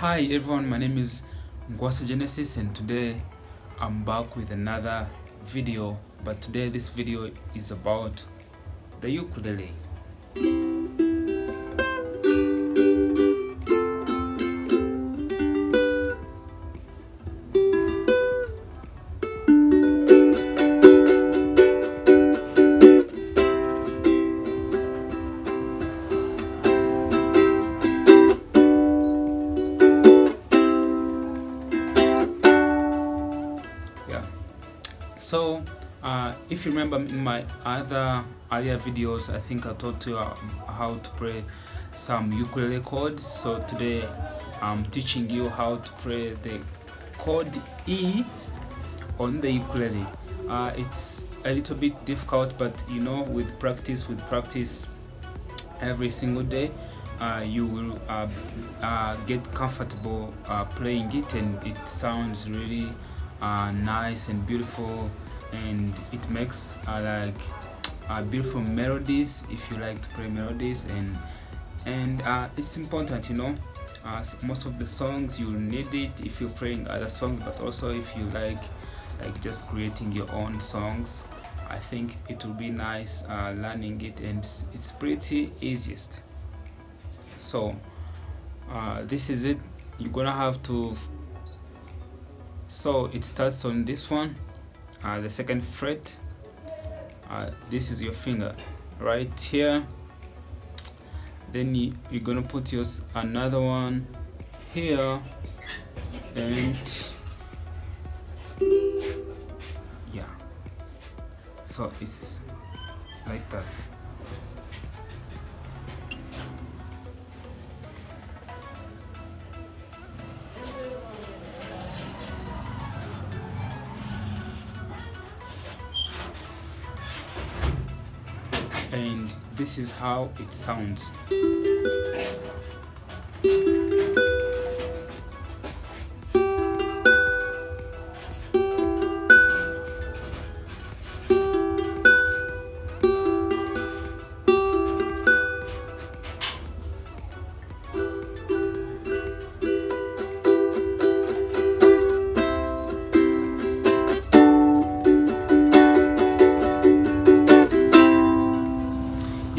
Hi everyone, my name is Ngwasa Genesis and today I'm back with another video, but today this video is about the ukulele. So if you remember in my earlier videos, I think I taught you how to play some ukulele chords. So today I'm teaching you how to play the chord E on the ukulele. It's a little bit difficult, but you know, with practice every single day, you will get comfortable playing it, and it sounds really nice and beautiful, and it makes beautiful melodies if you like to play melodies, and it's important, you know. Most of the songs you need it if you're playing other songs, but also if you like just creating your own songs, I think it will be nice learning it, and it's pretty easiest. So this is it. You're gonna have to, so it starts on this one, the second fret. This is your finger right here. Then you're gonna put another one here, and yeah, so it's like that. And this is how it sounds.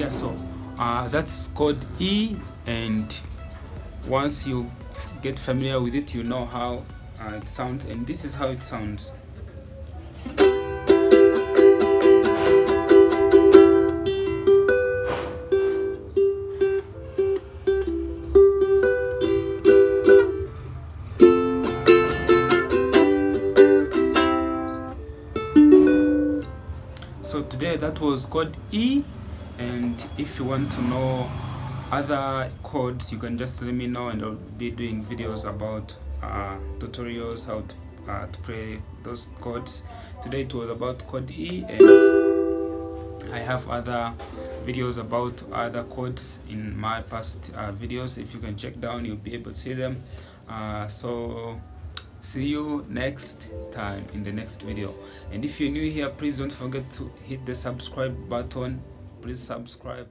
So that's chord E, and once you get familiar with it, you know how it sounds, and this is how it sounds. So today that was chord E, and if you want to know other chords, you can just let me know, and I'll be doing videos about tutorials how to play those chords. Today it was about chord E, and I have other videos about other chords in my past videos. If you can check down, you'll be able to see them. So see you next time in the next video, and if you're new here, please don't forget to hit the subscribe button. Please subscribe.